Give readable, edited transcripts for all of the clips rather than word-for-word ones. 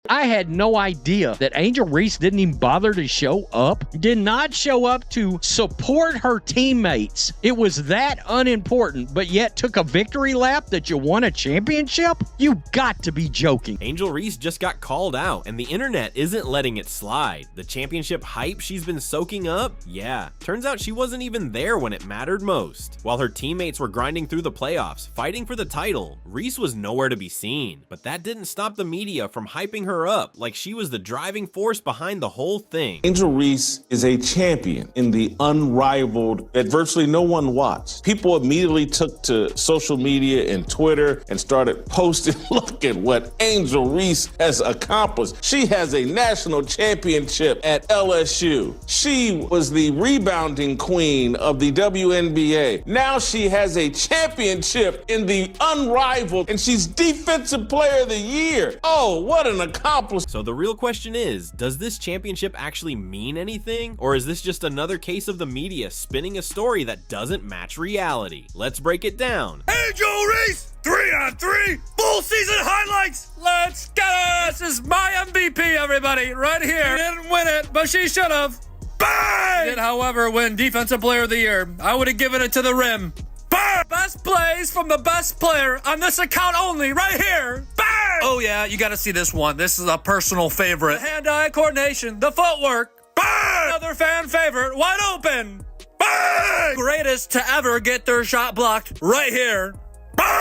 I had no idea that Angel Reese didn't even bother to show up. Did not show up to support her teammates. It was that unimportant, but yet took a victory lap that you won a championship? You got to be joking. Angel Reese just got called out, and the internet isn't letting it slide. The championship hype she's been soaking up? Yeah, turns out she wasn't even there when it mattered most. While her teammates were grinding through the playoffs, fighting for the title, Reese was nowhere to be seen. But that didn't stop the media from hyping her up like she was the driving force behind the whole thing. Angel Reese is a champion in the unrivaled that virtually no one watched. People immediately took to social media and Twitter and started posting, look at what Angel Reese has accomplished. She has a national championship at LSU. She was the rebounding queen of the WNBA. Now she has a championship in the unrivaled, and she's Defensive Player of the Year. Oh, what an accomplishment. So the real question is, does this championship actually mean anything? Or is this just another case of the media spinning a story that doesn't match reality? Let's break it down. Angel Reese, 3-on-3, full season highlights. Let's go. This is my MVP, everybody, right here. She didn't win it, but she should have. Bang! She did, however, win Defensive Player of the Year. I would have given it to the rim. Bang! Best plays from the best player on this account only, right here. Bang! Oh yeah, you gotta see this one. This is a personal favorite. The hand-eye coordination, the footwork. Bang! Another fan favorite, wide open. Bang! Greatest to ever get their shot blocked, right here.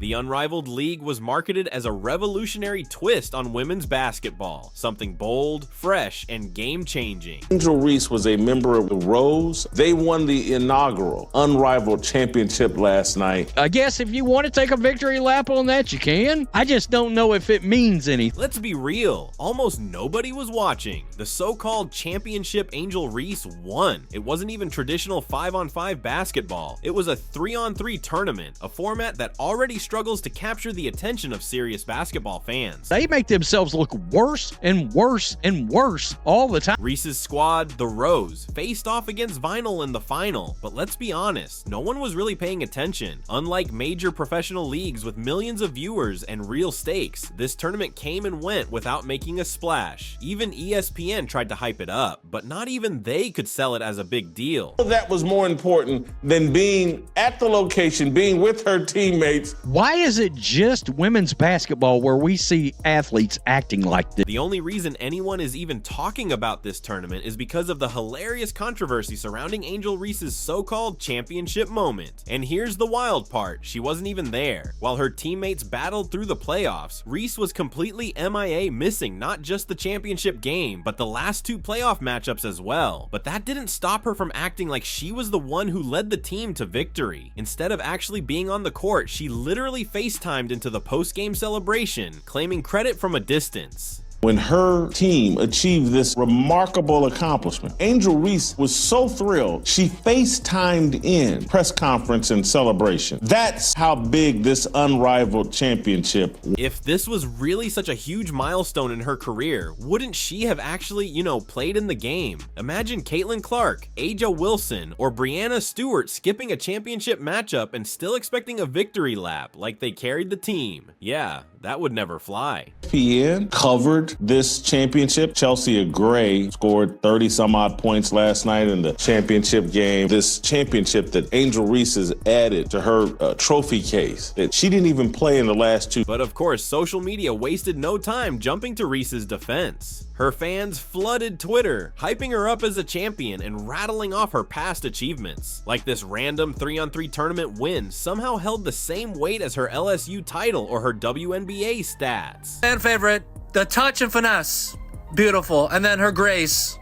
The Unrivaled League was marketed as a revolutionary twist on women's basketball, something bold, fresh, and game-changing. Angel Reese was a member of the Rose. They won the inaugural Unrivaled Championship last night. I guess if you want to take a victory lap on that, you can. I just don't know if it means anything. Let's be real, almost nobody was watching. The so-called championship Angel Reese won. It wasn't even traditional 5-on-5 basketball. It was a 3-on-3 tournament, a format that already struggles to capture the attention of serious basketball fans. They make themselves look worse and worse and worse all the time. Reese's squad, the Rose, faced off against Vinyl in the final, but let's be honest, no one was really paying attention. Unlike major professional leagues with millions of viewers and real stakes, this tournament came and went without making a splash. Even ESPN tried to hype it up, but not even they could sell it as a big deal. That was more important than being at the location, being with her teammates. Why is it just women's basketball where we see athletes acting like this? The only reason anyone is even talking about this tournament is because of the hilarious controversy surrounding Angel Reese's so-called championship moment. And here's the wild part, she wasn't even there. While her teammates battled through the playoffs, Reese was completely MIA, missing not just the championship game, but the last two playoff matchups as well. But that didn't stop her from acting like she was the one who led the team to victory. Instead of actually being on the court, she literally FaceTimed into the post-game celebration, claiming credit from a distance. When her team achieved this remarkable accomplishment, Angel Reese was so thrilled, she FaceTimed in press conference and celebration. That's how big this unrivaled championship was. If this was really such a huge milestone in her career, wouldn't she have actually, played in the game? Imagine Caitlin Clark, Aja Wilson, or Brianna Stewart skipping a championship matchup and still expecting a victory lap like they carried the team. Yeah, that would never fly. ESPN covered this championship. Chelsea Gray scored 30 some odd points last night in the championship game. This championship that Angel Reese has added to her trophy case that she didn't even play in the last two. But of course, social media wasted no time jumping to Reese's defense. Her fans flooded Twitter, hyping her up as a champion and rattling off her past achievements. Like this random 3-on-3 tournament win somehow held the same weight as her LSU title or her WNBA stats. Fan favorite, the touch and finesse. Beautiful. And then her grace.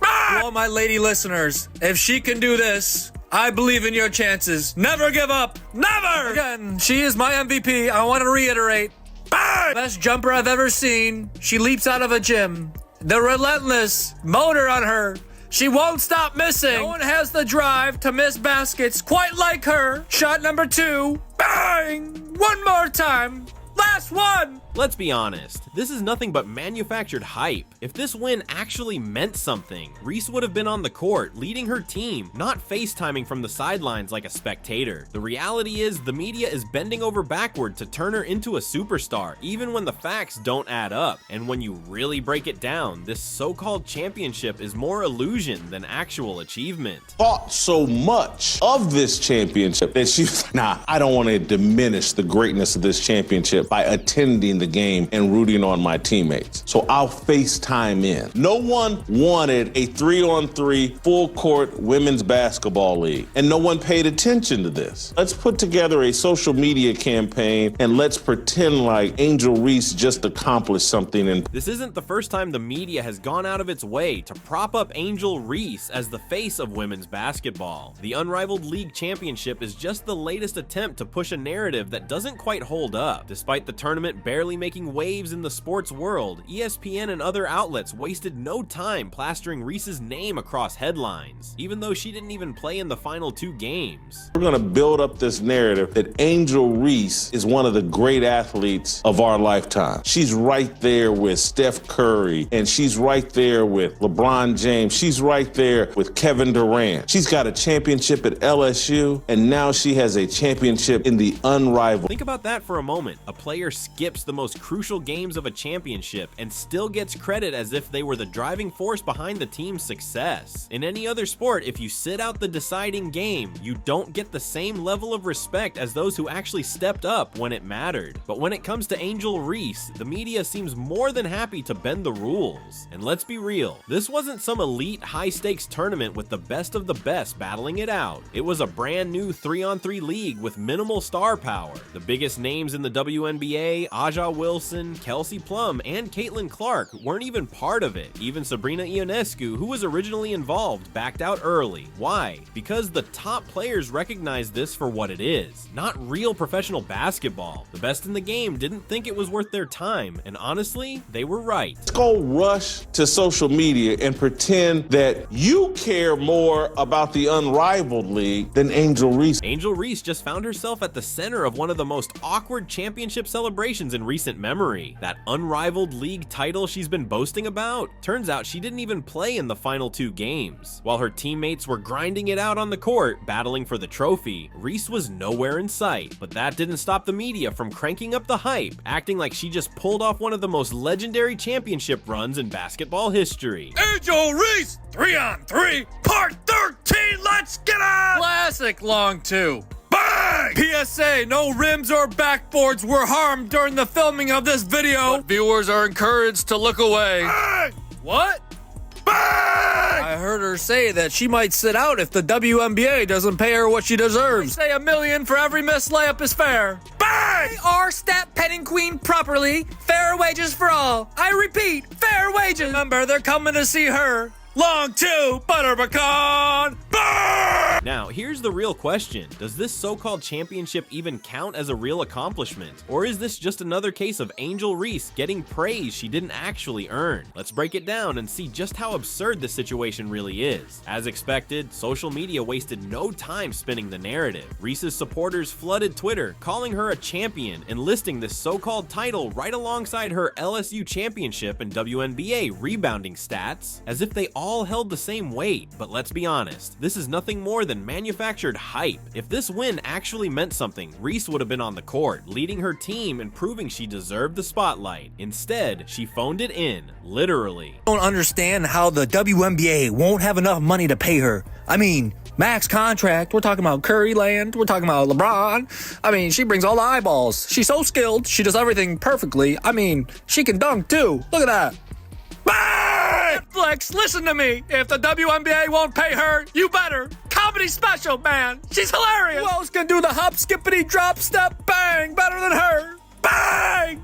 To all my lady listeners, if she can do this, I believe in your chances. Never give up. Never! Again, she is my MVP. I want to reiterate. Bang! Best jumper I've ever seen. She leaps out of a gym. The relentless motor on her. She won't stop missing. No one has the drive to miss baskets quite like her. Shot number 2. Bang! One more time. Last one. Let's be honest, this is nothing but manufactured hype. If this win actually meant something, Reese would have been on the court, leading her team, not FaceTiming from the sidelines like a spectator. The reality is, the media is bending over backward to turn her into a superstar, even when the facts don't add up. And when you really break it down, this so-called championship is more illusion than actual achievement. Thought so much of this championship that she's like, nah, I don't want to diminish the greatness of this championship by attending the game and rooting on my teammates. So I'll FaceTime in. No one wanted a 3-on-3 full court women's basketball league, and no one paid attention to this. Let's put together a social media campaign and let's pretend like Angel Reese just accomplished something. And this isn't the first time the media has gone out of its way to prop up Angel Reese as the face of women's basketball. The Unrivaled League Championship is just the latest attempt to push a narrative that doesn't quite hold up. Despite the tournament barely making waves in the sports world, ESPN and other outlets wasted no time plastering Reese's name across headlines, even though she didn't even play in the final 2 games. We're gonna build up this narrative that Angel Reese is one of the great athletes of our lifetime. She's right there with Steph Curry, and she's right there with LeBron James. She's right there with Kevin Durant. She's got a championship at LSU, and now she has a championship in the Unrivaled. Think about that for a moment. A player skips the most crucial games of a championship and still gets credit as if they were the driving force behind the team's success. In any other sport, if you sit out the deciding game, you don't get the same level of respect as those who actually stepped up when it mattered. But when it comes to Angel Reese, the media seems more than happy to bend the rules. And let's be real, this wasn't some elite high-stakes tournament with the best of the best battling it out. It was a brand new 3-on-3 league with minimal star power. The biggest names in the WNBA, Aja Wilson, Kelsey Plum, and Caitlin Clark weren't even part of it. Even Sabrina Ionescu, who was originally involved, backed out early. Why? Because the top players recognized this for what it is, not real professional basketball. The best in the game didn't think it was worth their time, and honestly, they were right. Let's go rush to social media and pretend that you care more about the Unrivaled League than Angel Reese. Angel Reese just found herself at the center of one of the most awkward championship celebrations in recent memory. That Unrivaled League title she's been boasting about? Turns out she didn't even play in the final 2 games. While her teammates were grinding it out on the court, battling for the trophy, Reese was nowhere in sight. But that didn't stop the media from cranking up the hype, acting like she just pulled off one of the most legendary championship runs in basketball history. Angel Reese, 3-on-3, part 13, let's get it! Classic long 2. Bang! PSA, no rims or backboards were harmed during the filming of this video. But viewers are encouraged to look away. Bang! What? Bang! I heard her say that she might sit out if the WNBA doesn't pay her what she deserves. I say $1 million for every missed layup is fair. Bang! They are stat petting queen properly. Fair wages for all. I repeat, fair wages. Remember, they're coming to see her. Long 2, butter pecan. Bang! Now, here's the real question. Does this so-called championship even count as a real accomplishment? Or is this just another case of Angel Reese getting praise she didn't actually earn? Let's break it down and see just how absurd this situation really is. As expected, social media wasted no time spinning the narrative. Reese's supporters flooded Twitter, calling her a champion and listing this so-called title right alongside her LSU championship and WNBA rebounding stats, as if they all held the same weight. But let's be honest, this is nothing more than manufactured hype. If this win actually meant something, Reese would have been on the court, leading her team and proving she deserved the spotlight. Instead, she phoned it in, literally. I don't understand how the WNBA won't have enough money to pay her. I mean, max contract, we're talking about Curry land, we're talking about LeBron. I mean, she brings all the eyeballs. She's so skilled, she does everything perfectly. I mean, she can dunk too. Look at that. Bang! Netflix, listen to me. If the WNBA won't pay her, you better. Comedy special, man. She's hilarious. Who else can do the hop, skippity, drop, step, bang better than her? Bang!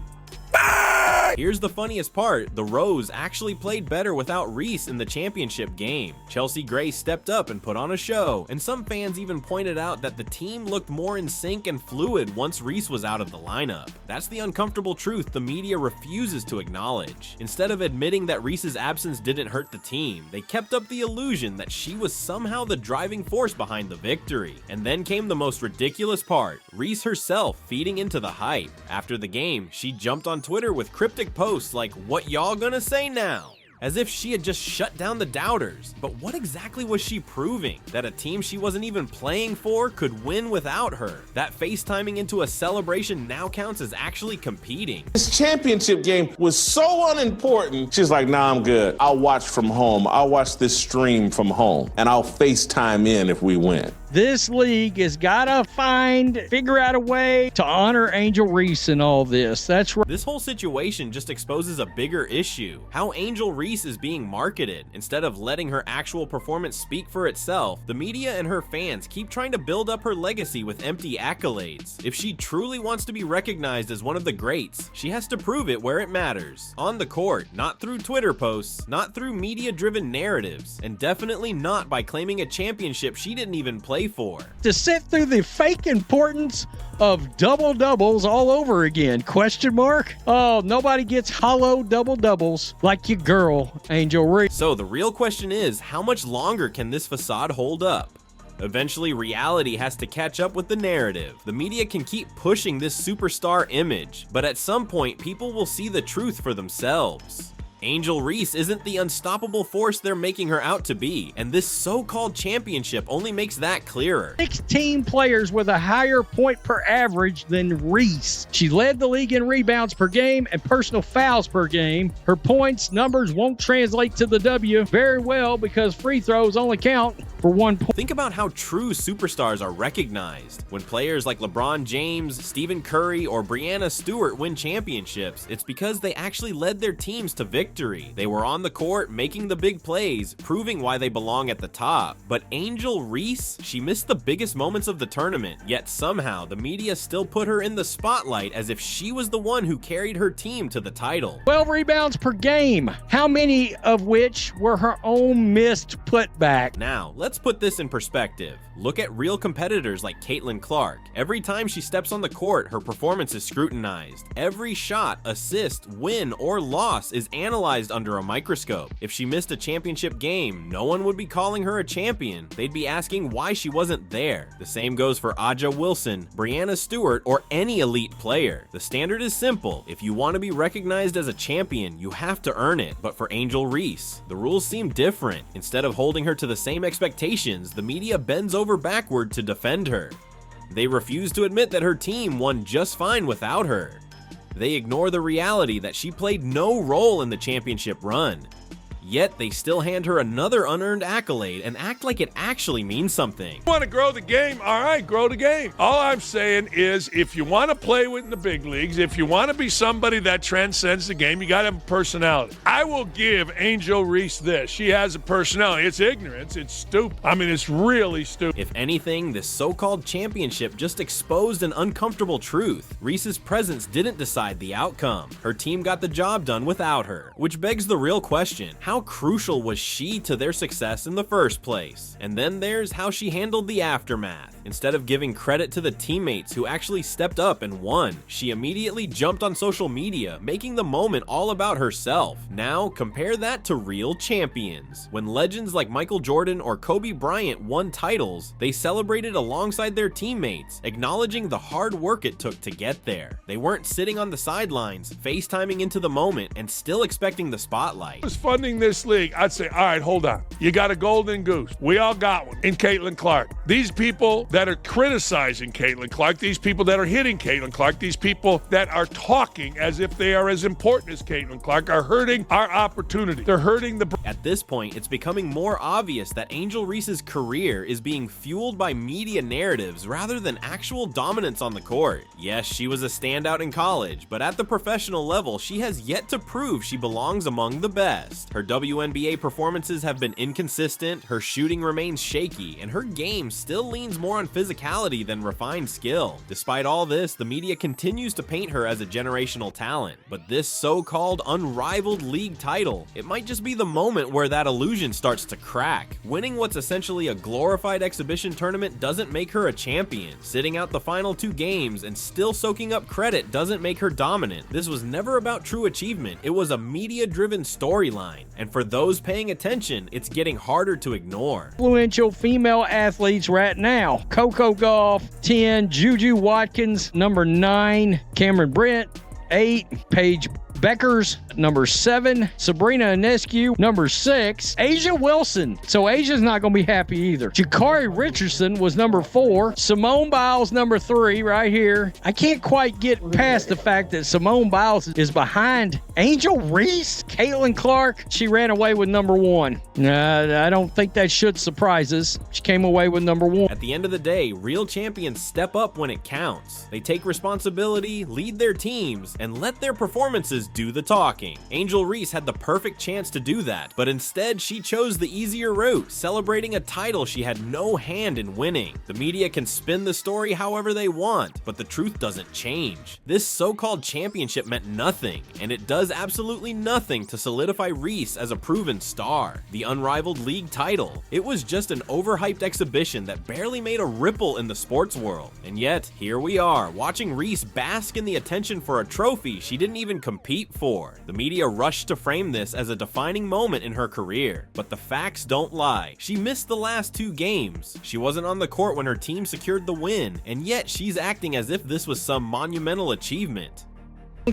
Bang! Here's the funniest part. The Rose actually played better without Reese in the championship game. Chelsea Gray stepped up and put on a show, and some fans even pointed out that the team looked more in sync and fluid once Reese was out of the lineup. That's the uncomfortable truth the media refuses to acknowledge. Instead of admitting that Reese's absence didn't hurt the team, they kept up the illusion that she was somehow the driving force behind the victory. And then came the most ridiculous part, Reese herself feeding into the hype. After the game, she jumped on on Twitter with cryptic posts like, "What y'all gonna say now?" As if she had just shut down the doubters. But what exactly was she proving? That a team she wasn't even playing for could win without her? That FaceTiming into a celebration now counts as actually competing? This championship game was so unimportant. She's like, nah, I'm good. I'll watch from home. I'll watch this stream from home, and I'll FaceTime in if we win. This league has got to figure out a way to honor Angel Reese in all this. That's right. This whole situation just exposes a bigger issue. How Angel Reese is being marketed. Instead of letting her actual performance speak for itself, the media and her fans keep trying to build up her legacy with empty accolades. If she truly wants to be recognized as one of the greats, she has to prove it where it matters. On the court, not through Twitter posts, not through media-driven narratives, and definitely not by claiming a championship she didn't even play for. To sit through the fake importance of double doubles all over again? Question mark? Oh, nobody gets hollow double doubles like your girl, Angel Reese. So the real question is, how much longer can this facade hold up? Eventually, reality has to catch up with the narrative. The media can keep pushing this superstar image, but at some point, people will see the truth for themselves. Angel Reese isn't the unstoppable force they're making her out to be, and this so-called championship only makes that clearer. 16 players with a higher point per average than Reese. She led the league in rebounds per game and personal fouls per game. Her points numbers won't translate to the W very well because free throws only count for 1 point. Think about how true superstars are recognized. When players like LeBron James, Stephen Curry, or Breanna Stewart win championships, it's because they actually led their teams to victory. They were on the court making the big plays, proving why they belong at the top. But Angel Reese, she missed the biggest moments of the tournament, yet somehow the media still put her in the spotlight as if she was the one who carried her team to the title. 12 rebounds per game, how many of which were her own missed putback? Now, let's put this in perspective. Look at real competitors like Caitlin Clark. Every time she steps on the court, her performance is scrutinized. Every shot, assist, win, or loss is analyzed under a microscope. If she missed a championship game, no one would be calling her a champion. They'd be asking why she wasn't there. The same goes for Aja Wilson, Breanna Stewart, or any elite player. The standard is simple. If you want to be recognized as a champion, you have to earn it. But for Angel Reese, the rules seem different. Instead of holding her to the same expectations, the media bends over backward to defend her. They refuse to admit that her team won just fine without her. They ignore the reality that she played no role in the championship run. Yet they still hand her another unearned accolade and act like it actually means something. You want to grow the game? All right, grow the game. All I'm saying is if you want to play in the big leagues, if you want to be somebody that transcends the game, you got to have a personality. I will give Angel Reese this. She has a personality. It's ignorance. It's stupid. I mean, it's really stupid. If anything, this so-called championship just exposed an uncomfortable truth. Reese's presence didn't decide the outcome. Her team got the job done without her, which begs the real question. How crucial was she to their success in the first place? And then there's how she handled the aftermath. Instead of giving credit to the teammates who actually stepped up and won, she immediately jumped on social media, making the moment all about herself. Now, compare that to real champions. When legends like Michael Jordan or Kobe Bryant won titles, they celebrated alongside their teammates, acknowledging the hard work it took to get there. They weren't sitting on the sidelines, FaceTiming into the moment, and still expecting the spotlight. I was funding this league. I'd say, all right, hold on. You got a golden goose. We all got one in Caitlin Clark. These people that are criticizing Caitlin Clark, these people that are hitting Caitlin Clark, these people that are talking as if they are as important as Caitlin Clark are hurting our opportunity. They're hurting the... At this point, it's becoming more obvious that Angel Reese's career is being fueled by media narratives rather than actual dominance on the court. Yes, she was a standout in college, but at the professional level, she has yet to prove she belongs among the best. Her WNBA performances have been inconsistent, her shooting remains shaky, and her game still leans more on physicality than refined skill. Despite all this, the media continues to paint her as a generational talent, but this so-called unrivaled league title, it might just be the moment where that illusion starts to crack. Winning what's essentially a glorified exhibition tournament doesn't make her a champion. Sitting out the final 2 games and still soaking up credit doesn't make her dominant. This was never about true achievement, it was a media-driven storyline, and for those paying attention, it's getting harder to ignore. Influential female athletes right now: Coco Gauff, 10, Juju Watkins, number 9, Cameron Brent, 8, Paige Beckers. Number 7, Sabrina Ionescu. Number 6, Asia Wilson. So Asia's not going to be happy either. Jakari Richardson was number 4. Simone Biles, number 3, right here. I can't quite get past the fact that Simone Biles is behind Angel Reese. Caitlin Clark, she ran away with number 1. I don't think that should surprise us. She came away with number 1. At the end of the day, real champions step up when it counts. They take responsibility, lead their teams, and let their performances do the talking. Angel Reese had the perfect chance to do that, but instead she chose the easier route, celebrating a title she had no hand in winning. The media can spin the story however they want, but the truth doesn't change. This so-called championship meant nothing, and it does absolutely nothing to solidify Reese as a proven star. The unrivaled league title, it was just an overhyped exhibition that barely made a ripple in the sports world. And yet, here we are, watching Reese bask in the attention for a trophy she didn't even compete for. The media rushed to frame this as a defining moment in her career, but the facts don't lie. She missed the last 2 games. She wasn't on the court when her team secured the win, and yet she's acting as if this was some monumental achievement.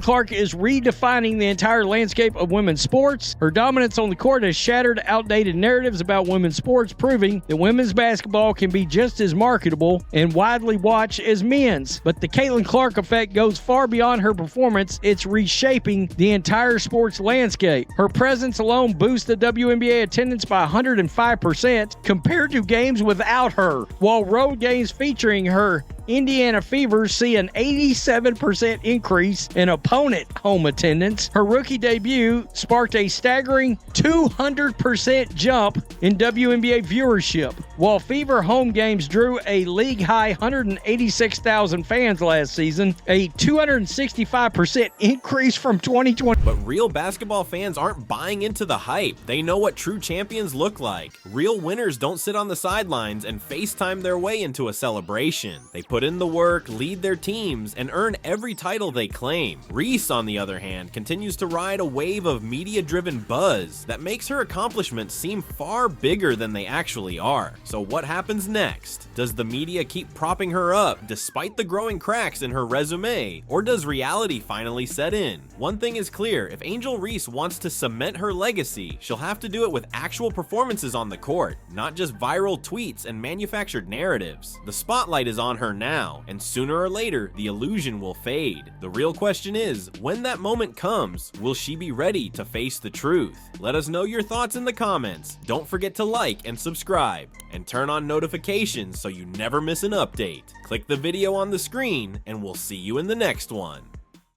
Clark is redefining the entire landscape of women's sports. Her dominance on the court has shattered outdated narratives about women's sports, proving that women's basketball can be just as marketable and widely watched as men's. But the Caitlin Clark effect goes far beyond her performance. It's reshaping the entire sports landscape. Her presence alone boosts the WNBA attendance by 105% compared to games without her, while road games featuring her Indiana Fevers see an 87% increase in opponent home attendance. Her rookie debut sparked a staggering 200% jump in WNBA viewership, while Fever home games drew a league-high 186,000 fans last season, a 265% increase from 2020. But real basketball fans aren't buying into the hype. They know what true champions look like. Real winners don't sit on the sidelines and FaceTime their way into a celebration. They put in the work, lead their teams, and earn every title they claim. Reese, on the other hand, continues to ride a wave of media-driven buzz that makes her accomplishments seem far bigger than they actually are. So what happens next? Does the media keep propping her up despite the growing cracks in her resume, or does reality finally set in? One thing is clear, if Angel Reese wants to cement her legacy, she'll have to do it with actual performances on the court, not just viral tweets and manufactured narratives. The spotlight is on her now, and sooner or later, the illusion will fade. The real question is, when that moment comes, will she be ready to face the truth? Let us know your thoughts in the comments. Don't forget to like and subscribe, and turn on notifications so you never miss an update. Click the video on the screen, and we'll see you in the next one.